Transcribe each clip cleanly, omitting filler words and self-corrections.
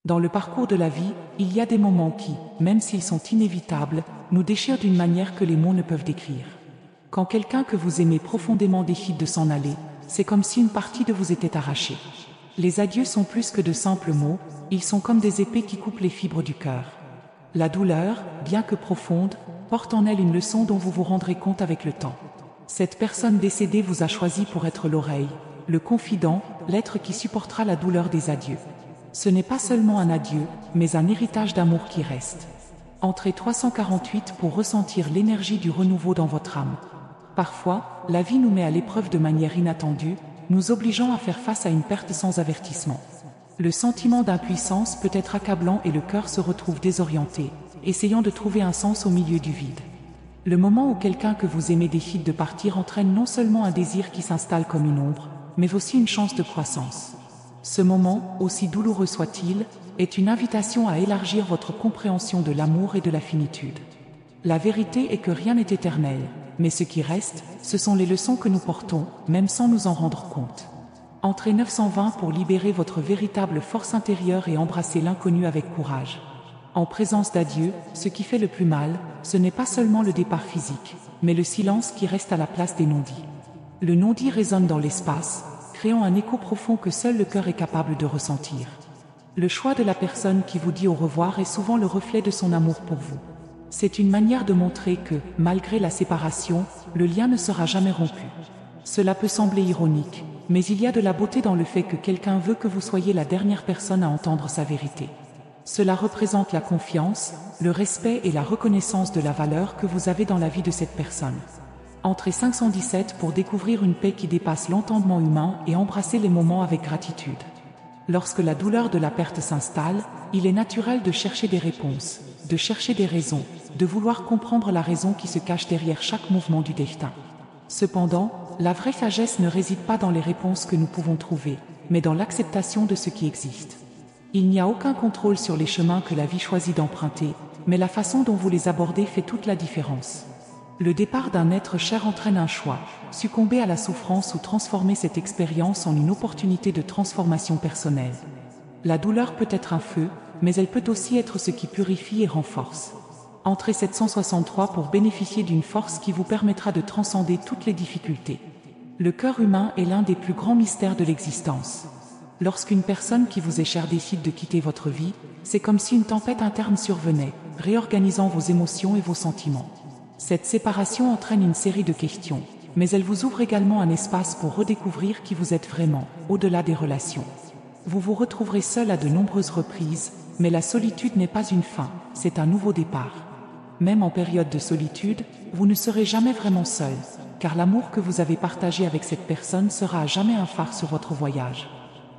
Dans le parcours de la vie, il y a des moments qui, même s'ils sont inévitables, nous déchirent d'une manière que les mots ne peuvent décrire. Quand quelqu'un que vous aimez profondément décide de s'en aller, c'est comme si une partie de vous était arrachée. Les adieux sont plus que de simples mots, ils sont comme des épées qui coupent les fibres du cœur. La douleur, bien que profonde, porte en elle une leçon dont vous vous rendrez compte avec le temps. Cette personne décédée vous a choisi pour être l'oreille, le confident, l'être qui supportera la douleur des adieux. Ce n'est pas seulement un adieu, mais un héritage d'amour qui reste. Entrez 348 pour ressentir l'énergie du renouveau dans votre âme. Parfois, la vie nous met à l'épreuve de manière inattendue, nous obligeant à faire face à une perte sans avertissement. Le sentiment d'impuissance peut être accablant et le cœur se retrouve désorienté, essayant de trouver un sens au milieu du vide. Le moment où quelqu'un que vous aimez décide de partir entraîne non seulement un désir qui s'installe comme une ombre, mais aussi une chance de croissance. Ce moment, aussi douloureux soit-il, est une invitation à élargir votre compréhension de l'amour et de la finitude. La vérité est que rien n'est éternel, mais ce qui reste, ce sont les leçons que nous portons, même sans nous en rendre compte. Entrez 920 pour libérer votre véritable force intérieure et embrasser l'inconnu avec courage. En présence d'adieu, ce qui fait le plus mal, ce n'est pas seulement le départ physique, mais le silence qui reste à la place des non-dits. Le non-dit résonne dans l'espace, créant un écho profond que seul le cœur est capable de ressentir. Le choix de la personne qui vous dit au revoir est souvent le reflet de son amour pour vous. C'est une manière de montrer que, malgré la séparation, le lien ne sera jamais rompu. Cela peut sembler ironique, mais il y a de la beauté dans le fait que quelqu'un veut que vous soyez la dernière personne à entendre sa vérité. Cela représente la confiance, le respect et la reconnaissance de la valeur que vous avez dans la vie de cette personne. Entrez 517 pour découvrir une paix qui dépasse l'entendement humain et embrasser les moments avec gratitude. Lorsque la douleur de la perte s'installe, il est naturel de chercher des réponses, de chercher des raisons, de vouloir comprendre la raison qui se cache derrière chaque mouvement du destin. Cependant, la vraie sagesse ne réside pas dans les réponses que nous pouvons trouver, mais dans l'acceptation de ce qui existe. Il n'y a aucun contrôle sur les chemins que la vie choisit d'emprunter, mais la façon dont vous les abordez fait toute la différence. Le départ d'un être cher entraîne un choix, succomber à la souffrance ou transformer cette expérience en une opportunité de transformation personnelle. La douleur peut être un feu, mais elle peut aussi être ce qui purifie et renforce. Entrez 763 pour bénéficier d'une force qui vous permettra de transcender toutes les difficultés. Le cœur humain est l'un des plus grands mystères de l'existence. Lorsqu'une personne qui vous est chère décide de quitter votre vie, c'est comme si une tempête interne survenait, réorganisant vos émotions et vos sentiments. Cette séparation entraîne une série de questions, mais elle vous ouvre également un espace pour redécouvrir qui vous êtes vraiment, au-delà des relations. Vous vous retrouverez seul à de nombreuses reprises, mais la solitude n'est pas une fin, c'est un nouveau départ. Même en période de solitude, vous ne serez jamais vraiment seul, car l'amour que vous avez partagé avec cette personne sera à jamais un phare sur votre voyage.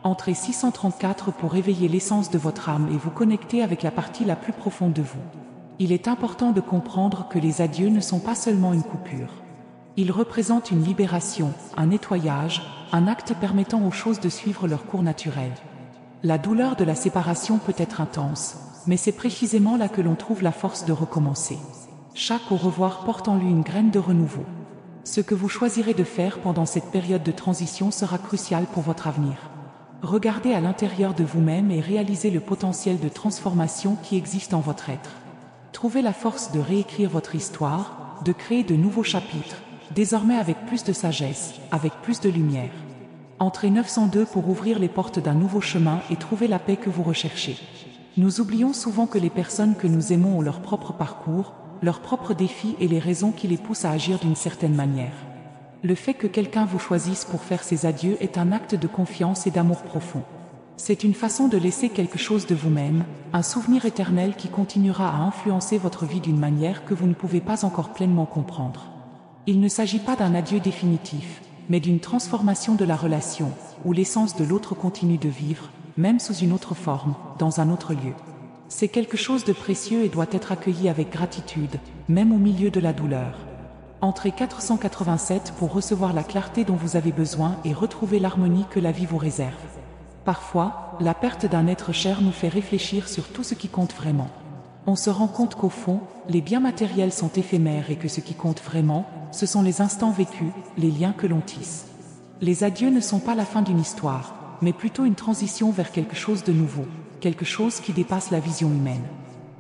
Entrez 634 pour réveiller l'essence de votre âme et vous connecter avec la partie la plus profonde de vous. Il est important de comprendre que les adieux ne sont pas seulement une coupure. Ils représentent une libération, un nettoyage, un acte permettant aux choses de suivre leur cours naturel. La douleur de la séparation peut être intense, mais c'est précisément là que l'on trouve la force de recommencer. Chaque au revoir porte en lui une graine de renouveau. Ce que vous choisirez de faire pendant cette période de transition sera crucial pour votre avenir. Regardez à l'intérieur de vous-même et réalisez le potentiel de transformation qui existe en votre être. Trouvez la force de réécrire votre histoire, de créer de nouveaux chapitres, désormais avec plus de sagesse, avec plus de lumière. Entrez 902 pour ouvrir les portes d'un nouveau chemin et trouver la paix que vous recherchez. Nous oublions souvent que les personnes que nous aimons ont leur propre parcours, leurs propres défis et les raisons qui les poussent à agir d'une certaine manière. Le fait que quelqu'un vous choisisse pour faire ses adieux est un acte de confiance et d'amour profond. C'est une façon de laisser quelque chose de vous-même, un souvenir éternel qui continuera à influencer votre vie d'une manière que vous ne pouvez pas encore pleinement comprendre. Il ne s'agit pas d'un adieu définitif, mais d'une transformation de la relation, où l'essence de l'autre continue de vivre, même sous une autre forme, dans un autre lieu. C'est quelque chose de précieux et doit être accueilli avec gratitude, même au milieu de la douleur. Entrez 487 pour recevoir la clarté dont vous avez besoin et retrouver l'harmonie que la vie vous réserve. Parfois, la perte d'un être cher nous fait réfléchir sur tout ce qui compte vraiment. On se rend compte qu'au fond, les biens matériels sont éphémères et que ce qui compte vraiment, ce sont les instants vécus, les liens que l'on tisse. Les adieux ne sont pas la fin d'une histoire, mais plutôt une transition vers quelque chose de nouveau. quelque chose qui dépasse la vision humaine.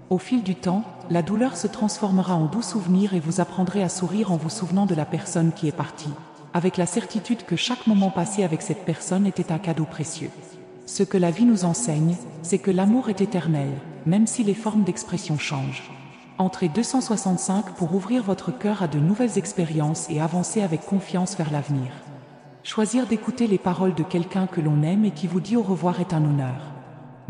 Au fil du temps, la douleur se transformera en doux souvenirs et vous apprendrez à sourire en vous souvenant de la personne qui est partie, avec la certitude que chaque moment passé avec cette personne était un cadeau précieux. Ce que la vie nous enseigne, c'est que l'amour est éternel, même si les formes d'expression changent. Entrez 265 pour ouvrir votre cœur à de nouvelles expériences et avancer avec confiance vers l'avenir. Choisir d'écouter les paroles de quelqu'un que l'on aime et qui vous dit au revoir est un honneur.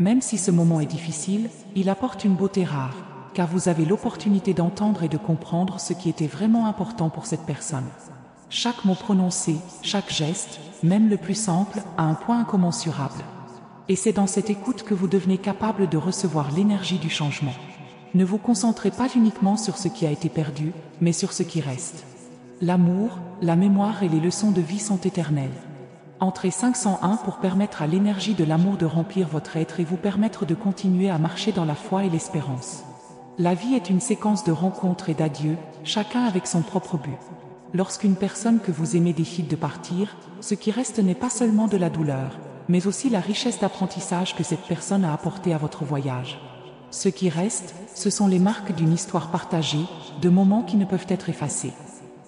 Même si ce moment est difficile, il apporte une beauté rare, car vous avez l'opportunité d'entendre et de comprendre ce qui était vraiment important pour cette personne. Chaque mot prononcé, chaque geste, même le plus simple, a un point incommensurable. Et c'est dans cette écoute que vous devenez capable de recevoir l'énergie du changement. Ne vous concentrez pas uniquement sur ce qui a été perdu, mais sur ce qui reste. L'amour, la mémoire et les leçons de vie sont éternelles. Entrez 501 pour permettre à l'énergie de l'amour de remplir votre être et vous permettre de continuer à marcher dans la foi et l'espérance. La vie est une séquence de rencontres et d'adieux, chacun avec son propre but. Lorsqu'une personne que vous aimez décide de partir, ce qui reste n'est pas seulement de la douleur, mais aussi la richesse d'apprentissage que cette personne a apporté à votre voyage. Ce qui reste, ce sont les marques d'une histoire partagée, de moments qui ne peuvent être effacés.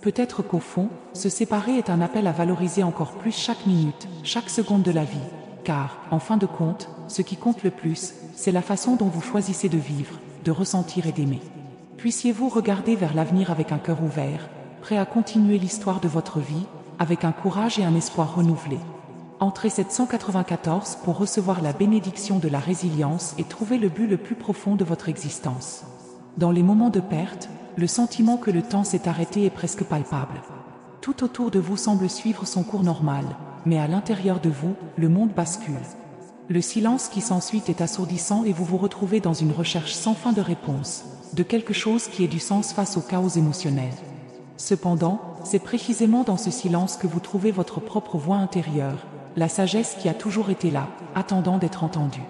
Peut-être qu'au fond, se séparer est un appel à valoriser encore plus chaque minute, chaque seconde de la vie, car, en fin de compte, ce qui compte le plus, c'est la façon dont vous choisissez de vivre, de ressentir et d'aimer. Puissiez-vous regarder vers l'avenir avec un cœur ouvert, prêt à continuer l'histoire de votre vie, avec un courage et un espoir renouvelés. Entrez 794 pour recevoir la bénédiction de la résilience et trouver le but le plus profond de votre existence. Dans les moments de perte, le sentiment que le temps s'est arrêté est presque palpable. Tout autour de vous semble suivre son cours normal, mais à l'intérieur de vous, le monde bascule. Le silence qui s'ensuit est assourdissant et vous vous retrouvez dans une recherche sans fin de réponses, de quelque chose qui ait du sens face au chaos émotionnel. Cependant, c'est précisément dans ce silence que vous trouvez votre propre voix intérieure, la sagesse qui a toujours été là, attendant d'être entendue.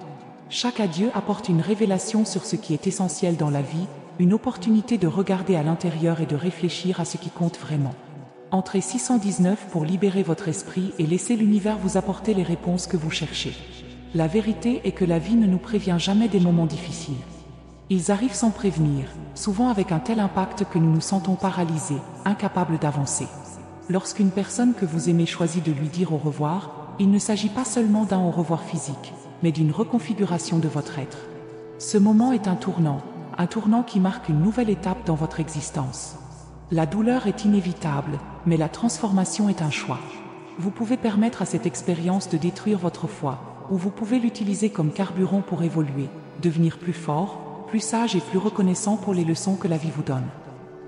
Chaque adieu apporte une révélation sur ce qui est essentiel dans la vie, une opportunité de regarder à l'intérieur et de réfléchir à ce qui compte vraiment. Entrez 619 pour libérer votre esprit et laisser l'univers vous apporter les réponses que vous cherchez. La vérité est que la vie ne nous prévient jamais des moments difficiles. Ils arrivent sans prévenir, souvent avec un tel impact que nous nous sentons paralysés, incapables d'avancer. Lorsqu'une personne que vous aimez choisit de lui dire au revoir, il ne s'agit pas seulement d'un au revoir physique, mais d'une reconfiguration de votre être. Ce moment est un tournant qui marque une nouvelle étape dans votre existence. La douleur est inévitable, mais la transformation est un choix. Vous pouvez permettre à cette expérience de détruire votre foi, ou vous pouvez l'utiliser comme carburant pour évoluer, devenir plus fort, plus sage et plus reconnaissant pour les leçons que la vie vous donne.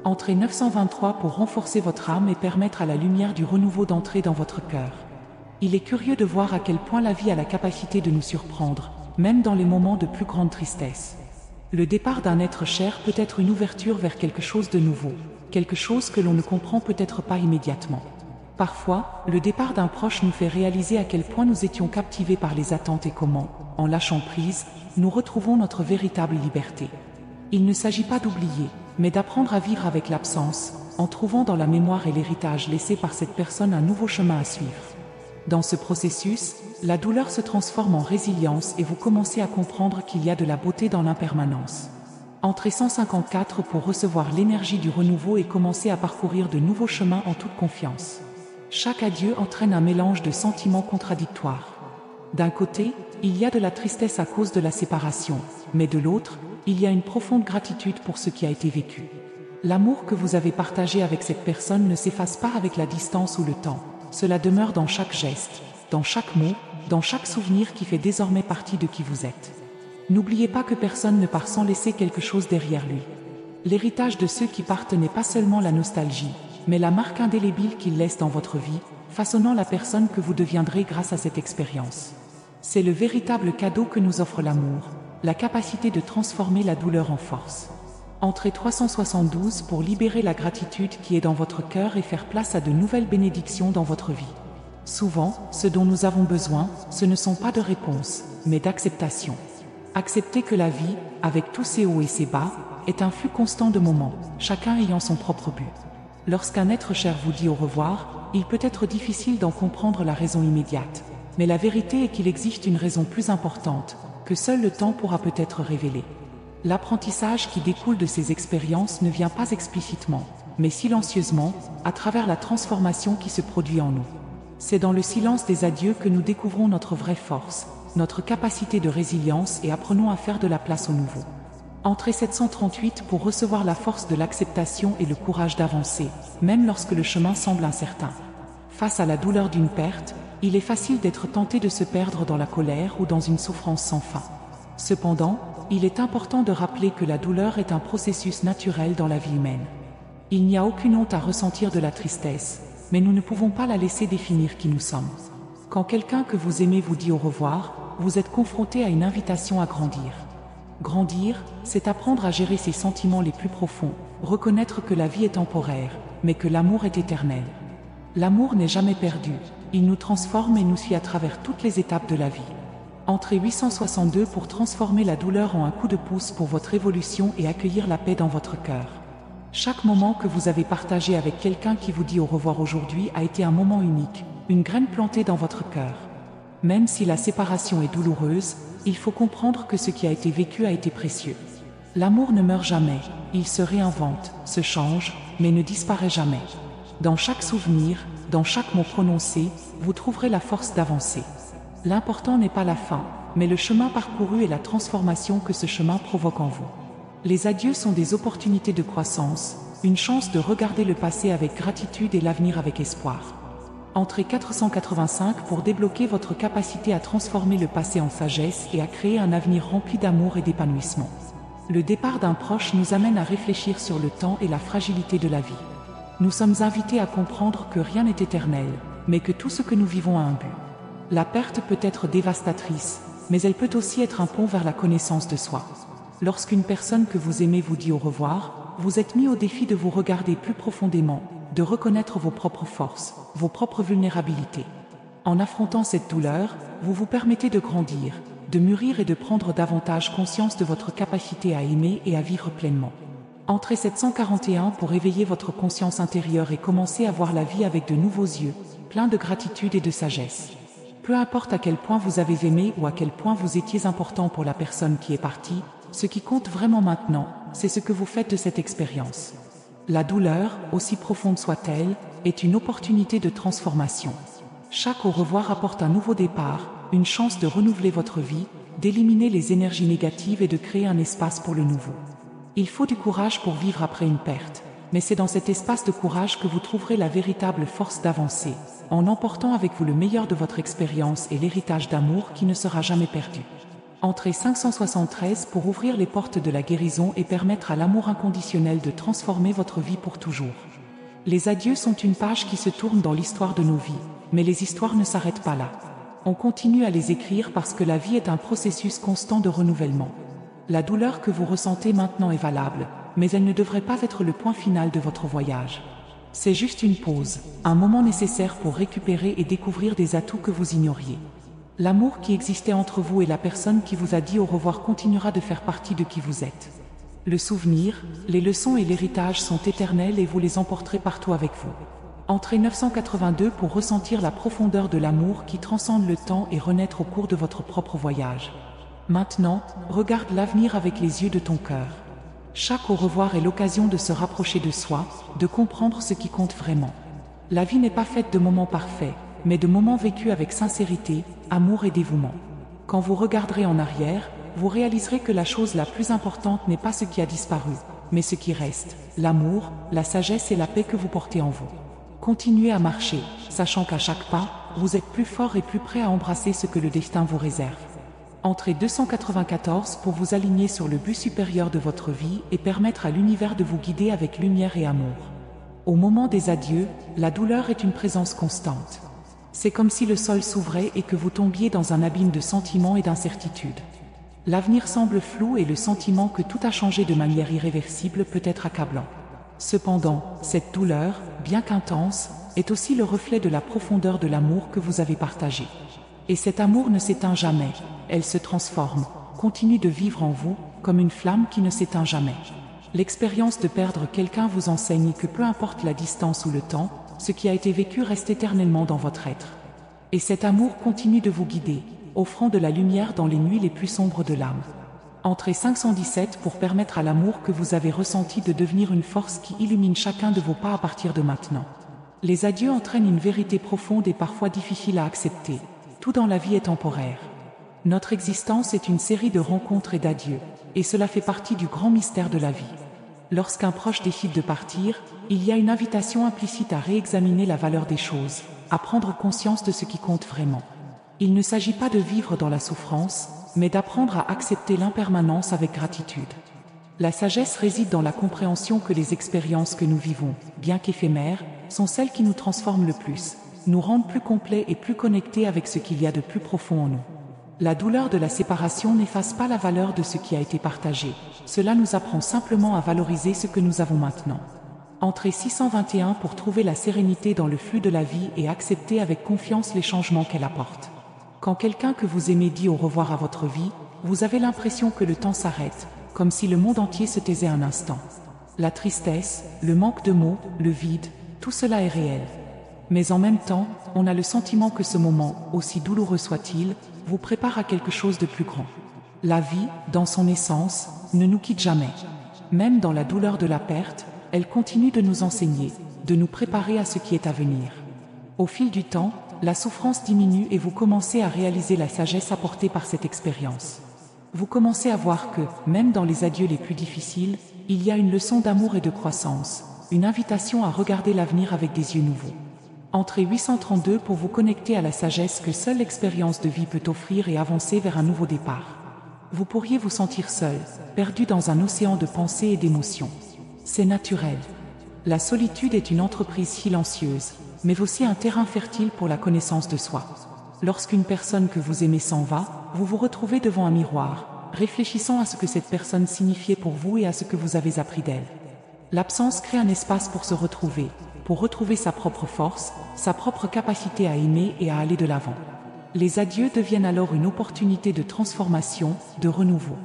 Entrez 923 pour renforcer votre âme et permettre à la lumière du renouveau d'entrer dans votre cœur. Il est curieux de voir à quel point la vie a la capacité de nous surprendre, même dans les moments de plus grande tristesse. Le départ d'un être cher peut être une ouverture vers quelque chose de nouveau, quelque chose que l'on ne comprend peut-être pas immédiatement. Parfois, le départ d'un proche nous fait réaliser à quel point nous étions captivés par les attentes et comment, en lâchant prise, nous retrouvons notre véritable liberté. Il ne s'agit pas d'oublier, mais d'apprendre à vivre avec l'absence, en trouvant dans la mémoire et l'héritage laissé par cette personne un nouveau chemin à suivre. Dans ce processus, la douleur se transforme en résilience et vous commencez à comprendre qu'il y a de la beauté dans l'impermanence. Entrez 154 pour recevoir l'énergie du renouveau et commencer à parcourir de nouveaux chemins en toute confiance. Chaque adieu entraîne un mélange de sentiments contradictoires. D'un côté, il y a de la tristesse à cause de la séparation, mais de l'autre, il y a une profonde gratitude pour ce qui a été vécu. L'amour que vous avez partagé avec cette personne ne s'efface pas avec la distance ou le temps. Cela demeure dans chaque geste, dans chaque mot, dans chaque souvenir qui fait désormais partie de qui vous êtes. N'oubliez pas que personne ne part sans laisser quelque chose derrière lui. L'héritage de ceux qui partent n'est pas seulement la nostalgie, mais la marque indélébile qu'ils laissent dans votre vie, façonnant la personne que vous deviendrez grâce à cette expérience. C'est le véritable cadeau que nous offre l'amour, la capacité de transformer la douleur en force. Entrez 372 pour libérer la gratitude qui est dans votre cœur et faire place à de nouvelles bénédictions dans votre vie. Souvent, ce dont nous avons besoin, ce ne sont pas de réponses, mais d'acceptation. Accepter que la vie, avec tous ses hauts et ses bas, est un flux constant de moments, chacun ayant son propre but. Lorsqu'un être cher vous dit au revoir, il peut être difficile d'en comprendre la raison immédiate. Mais la vérité est qu'il existe une raison plus importante, que seul le temps pourra peut-être révéler. L'apprentissage qui découle de ces expériences ne vient pas explicitement, mais silencieusement, à travers la transformation qui se produit en nous. C'est dans le silence des adieux que nous découvrons notre vraie force, notre capacité de résilience et apprenons à faire de la place au nouveau. Entrée 738 pour recevoir la force de l'acceptation et le courage d'avancer, même lorsque le chemin semble incertain. Face à la douleur d'une perte, il est facile d'être tenté de se perdre dans la colère ou dans une souffrance sans fin. Cependant, il est important de rappeler que la douleur est un processus naturel dans la vie humaine. Il n'y a aucune honte à ressentir de la tristesse, mais nous ne pouvons pas la laisser définir qui nous sommes. Quand quelqu'un que vous aimez vous dit au revoir, vous êtes confronté à une invitation à grandir. Grandir, c'est apprendre à gérer ses sentiments les plus profonds, reconnaître que la vie est temporaire, mais que l'amour est éternel. L'amour n'est jamais perdu, il nous transforme et nous suit à travers toutes les étapes de la vie. Entrée 862 pour transformer la douleur en un coup de pouce pour votre évolution et accueillir la paix dans votre cœur. Chaque moment que vous avez partagé avec quelqu'un qui vous dit au revoir aujourd'hui a été un moment unique, une graine plantée dans votre cœur. Même si la séparation est douloureuse, il faut comprendre que ce qui a été vécu a été précieux. L'amour ne meurt jamais, il se réinvente, se change, mais ne disparaît jamais. Dans chaque souvenir, dans chaque mot prononcé, vous trouverez la force d'avancer. L'important n'est pas la fin, mais le chemin parcouru et la transformation que ce chemin provoque en vous. Les adieux sont des opportunités de croissance, une chance de regarder le passé avec gratitude et l'avenir avec espoir. Entrée 485 pour débloquer votre capacité à transformer le passé en sagesse et à créer un avenir rempli d'amour et d'épanouissement. Le départ d'un proche nous amène à réfléchir sur le temps et la fragilité de la vie. Nous sommes invités à comprendre que rien n'est éternel, mais que tout ce que nous vivons a un but. La perte peut être dévastatrice, mais elle peut aussi être un pont vers la connaissance de soi. Lorsqu'une personne que vous aimez vous dit au revoir, vous êtes mis au défi de vous regarder plus profondément, de reconnaître vos propres forces, vos propres vulnérabilités. En affrontant cette douleur, vous vous permettez de grandir, de mûrir et de prendre davantage conscience de votre capacité à aimer et à vivre pleinement. Entrée 741 pour éveiller votre conscience intérieure et commencer à voir la vie avec de nouveaux yeux, pleins de gratitude et de sagesse. Peu importe à quel point vous avez aimé ou à quel point vous étiez important pour la personne qui est partie, ce qui compte vraiment maintenant, c'est ce que vous faites de cette expérience. La douleur, aussi profonde soit-elle, est une opportunité de transformation. Chaque au revoir apporte un nouveau départ, une chance de renouveler votre vie, d'éliminer les énergies négatives et de créer un espace pour le nouveau. Il faut du courage pour vivre après une perte, mais c'est dans cet espace de courage que vous trouverez la véritable force d'avancer, en emportant avec vous le meilleur de votre expérience et l'héritage d'amour qui ne sera jamais perdu. Entrée 573 pour ouvrir les portes de la guérison et permettre à l'amour inconditionnel de transformer votre vie pour toujours. Les adieux sont une page qui se tourne dans l'histoire de nos vies, mais les histoires ne s'arrêtent pas là. On continue à les écrire parce que la vie est un processus constant de renouvellement. La douleur que vous ressentez maintenant est valable, mais elle ne devrait pas être le point final de votre voyage. C'est juste une pause, un moment nécessaire pour récupérer et découvrir des atouts que vous ignoriez. L'amour qui existait entre vous et la personne qui vous a dit au revoir continuera de faire partie de qui vous êtes. Le souvenir, les leçons et l'héritage sont éternels et vous les emporterez partout avec vous. Entrée 982 pour ressentir la profondeur de l'amour qui transcende le temps et renaître au cours de votre propre voyage. Maintenant, regarde l'avenir avec les yeux de ton cœur. Chaque au revoir est l'occasion de se rapprocher de soi, de comprendre ce qui compte vraiment. La vie n'est pas faite de moments parfaits, mais de moments vécus avec sincérité, amour et dévouement. Quand vous regarderez en arrière, vous réaliserez que la chose la plus importante n'est pas ce qui a disparu, mais ce qui reste, l'amour, la sagesse et la paix que vous portez en vous. Continuez à marcher, sachant qu'à chaque pas, vous êtes plus fort et plus prêt à embrasser ce que le destin vous réserve. Entrez 294 pour vous aligner sur le but supérieur de votre vie et permettre à l'univers de vous guider avec lumière et amour. Au moment des adieux, la douleur est une présence constante. C'est comme si le sol s'ouvrait et que vous tombiez dans un abîme de sentiments et d'incertitudes. L'avenir semble flou et le sentiment que tout a changé de manière irréversible peut être accablant. Cependant, cette douleur, bien qu'intense, est aussi le reflet de la profondeur de l'amour que vous avez partagé. Et cet amour ne s'éteint jamais, elle se transforme, continue de vivre en vous, comme une flamme qui ne s'éteint jamais. L'expérience de perdre quelqu'un vous enseigne que peu importe la distance ou le temps, ce qui a été vécu reste éternellement dans votre être. Et cet amour continue de vous guider, offrant de la lumière dans les nuits les plus sombres de l'âme. Entrez 517 pour permettre à l'amour que vous avez ressenti de devenir une force qui illumine chacun de vos pas à partir de maintenant. Les adieux entraînent une vérité profonde et parfois difficile à accepter. Tout dans la vie est temporaire. Notre existence est une série de rencontres et d'adieux, et cela fait partie du grand mystère de la vie. Lorsqu'un proche décide de partir, il y a une invitation implicite à réexaminer la valeur des choses, à prendre conscience de ce qui compte vraiment. Il ne s'agit pas de vivre dans la souffrance, mais d'apprendre à accepter l'impermanence avec gratitude. La sagesse réside dans la compréhension que les expériences que nous vivons, bien qu'éphémères, sont celles qui nous transforment le plus, nous rendent plus complets et plus connectés avec ce qu'il y a de plus profond en nous. La douleur de la séparation n'efface pas la valeur de ce qui a été partagé. Cela nous apprend simplement à valoriser ce que nous avons maintenant. Entrez 621 pour trouver la sérénité dans le flux de la vie et accepter avec confiance les changements qu'elle apporte. Quand quelqu'un que vous aimez dit au revoir à votre vie, vous avez l'impression que le temps s'arrête, comme si le monde entier se taisait un instant. La tristesse, le manque de mots, le vide, tout cela est réel. Mais en même temps, on a le sentiment que ce moment, aussi douloureux soit-il, vous prépare à quelque chose de plus grand. La vie, dans son essence, ne nous quitte jamais. Même dans la douleur de la perte, elle continue de nous enseigner, de nous préparer à ce qui est à venir. Au fil du temps, la souffrance diminue et vous commencez à réaliser la sagesse apportée par cette expérience. Vous commencez à voir que, même dans les adieux les plus difficiles, il y a une leçon d'amour et de croissance, une invitation à regarder l'avenir avec des yeux nouveaux. Entrez 832 pour vous connecter à la sagesse que seule l'expérience de vie peut offrir et avancer vers un nouveau départ. Vous pourriez vous sentir seul, perdu dans un océan de pensées et d'émotions. C'est naturel. La solitude est une entreprise silencieuse, mais aussi un terrain fertile pour la connaissance de soi. Lorsqu'une personne que vous aimez s'en va, vous vous retrouvez devant un miroir, réfléchissant à ce que cette personne signifiait pour vous et à ce que vous avez appris d'elle. L'absence crée un espace pour se retrouver, pour retrouver sa propre force, sa propre capacité à aimer et à aller de l'avant. Les adieux deviennent alors une opportunité de transformation, de renouveau.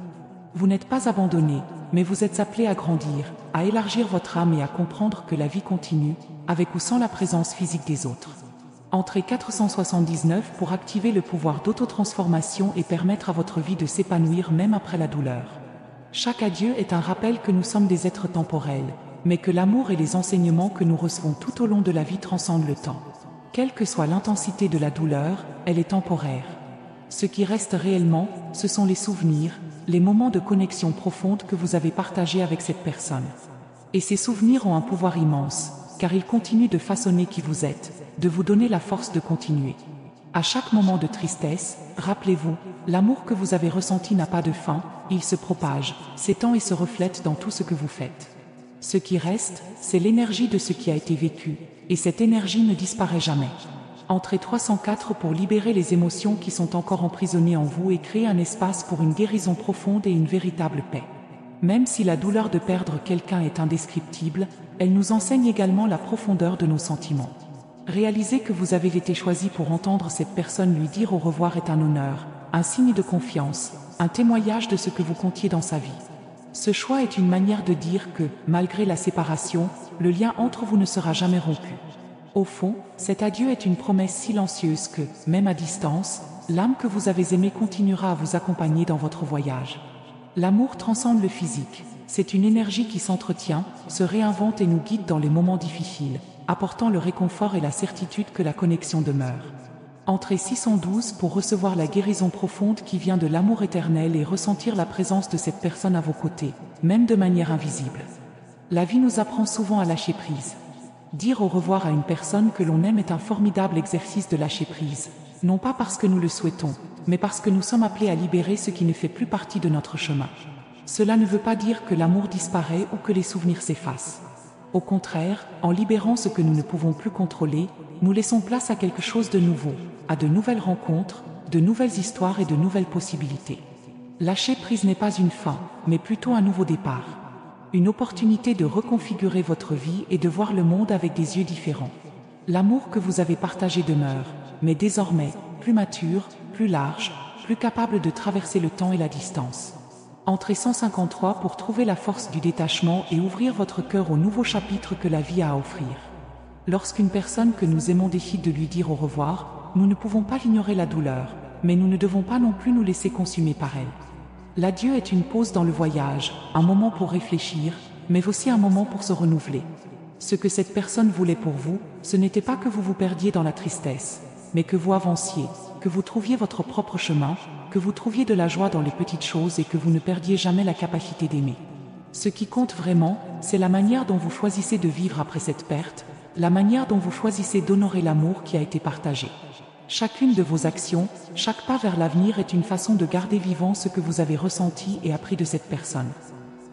Vous n'êtes pas abandonné, mais vous êtes appelé à grandir, à élargir votre âme et à comprendre que la vie continue, avec ou sans la présence physique des autres. Entrez 479 pour activer le pouvoir d'autotransformation et permettre à votre vie de s'épanouir même après la douleur. Chaque adieu est un rappel que nous sommes des êtres temporels, mais que l'amour et les enseignements que nous recevons tout au long de la vie transcendent le temps. Quelle que soit l'intensité de la douleur, elle est temporaire. Ce qui reste réellement, ce sont les souvenirs, les moments de connexion profonde que vous avez partagés avec cette personne. Et ces souvenirs ont un pouvoir immense, car ils continuent de façonner qui vous êtes, de vous donner la force de continuer. À chaque moment de tristesse, rappelez-vous, l'amour que vous avez ressenti n'a pas de fin, il se propage, s'étend et se reflète dans tout ce que vous faites. Ce qui reste, c'est l'énergie de ce qui a été vécu, et cette énergie ne disparaît jamais. Entrez 304 pour libérer les émotions qui sont encore emprisonnées en vous et créer un espace pour une guérison profonde et une véritable paix. Même si la douleur de perdre quelqu'un est indescriptible, elle nous enseigne également la profondeur de nos sentiments. Réaliser que vous avez été choisi pour entendre cette personne lui dire au revoir est un honneur, un signe de confiance, un témoignage de ce que vous comptiez dans sa vie. Ce choix est une manière de dire que, malgré la séparation, le lien entre vous ne sera jamais rompu. Au fond, cet adieu est une promesse silencieuse que, même à distance, l'âme que vous avez aimée continuera à vous accompagner dans votre voyage. L'amour transcende le physique. C'est une énergie qui s'entretient, se réinvente et nous guide dans les moments difficiles, apportant le réconfort et la certitude que la connexion demeure. Entrez 612 pour recevoir la guérison profonde qui vient de l'amour éternel et ressentir la présence de cette personne à vos côtés, même de manière invisible. La vie nous apprend souvent à lâcher prise. Dire au revoir à une personne que l'on aime est un formidable exercice de lâcher prise, non pas parce que nous le souhaitons, mais parce que nous sommes appelés à libérer ce qui ne fait plus partie de notre chemin. Cela ne veut pas dire que l'amour disparaît ou que les souvenirs s'effacent. Au contraire, en libérant ce que nous ne pouvons plus contrôler, nous laissons place à quelque chose de nouveau, à de nouvelles rencontres, de nouvelles histoires et de nouvelles possibilités. Lâcher prise n'est pas une fin, mais plutôt un nouveau départ. Une opportunité de reconfigurer votre vie et de voir le monde avec des yeux différents. L'amour que vous avez partagé demeure, mais désormais, plus mature, plus large, plus capable de traverser le temps et la distance. Entrez 153 pour trouver la force du détachement et ouvrir votre cœur au nouveau chapitre que la vie a à offrir. Lorsqu'une personne que nous aimons décide de lui dire au revoir, nous ne pouvons pas ignorer la douleur, mais nous ne devons pas non plus nous laisser consumer par elle. L'adieu est une pause dans le voyage, un moment pour réfléchir, mais aussi un moment pour se renouveler. Ce que cette personne voulait pour vous, ce n'était pas que vous vous perdiez dans la tristesse, mais que vous avanciez, que vous trouviez votre propre chemin, que vous trouviez de la joie dans les petites choses et que vous ne perdiez jamais la capacité d'aimer. Ce qui compte vraiment, c'est la manière dont vous choisissez de vivre après cette perte, la manière dont vous choisissez d'honorer l'amour qui a été partagé. Chacune de vos actions, chaque pas vers l'avenir est une façon de garder vivant ce que vous avez ressenti et appris de cette personne.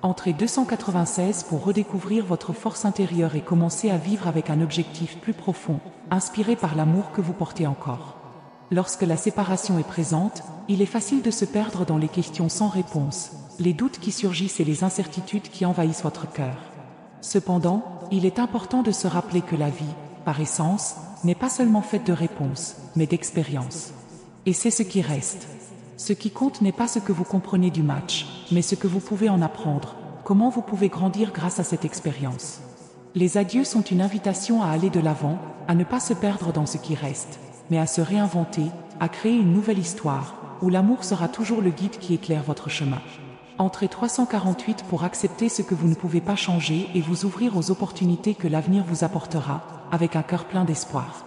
Entrez 296 pour redécouvrir votre force intérieure et commencer à vivre avec un objectif plus profond, inspiré par l'amour que vous portez encore. Lorsque la séparation est présente, il est facile de se perdre dans les questions sans réponse, les doutes qui surgissent et les incertitudes qui envahissent votre cœur. Cependant, il est important de se rappeler que la vie, par essence, n'est pas seulement faite de réponses, mais d'expériences. Et c'est ce qui reste. Ce qui compte n'est pas ce que vous comprenez du match, mais ce que vous pouvez en apprendre, comment vous pouvez grandir grâce à cette expérience. Les adieux sont une invitation à aller de l'avant, à ne pas se perdre dans ce qui reste, mais à se réinventer, à créer une nouvelle histoire, où l'amour sera toujours le guide qui éclaire votre chemin. Entrez 348 pour accepter ce que vous ne pouvez pas changer et vous ouvrir aux opportunités que l'avenir vous apportera, avec un cœur plein d'espoir.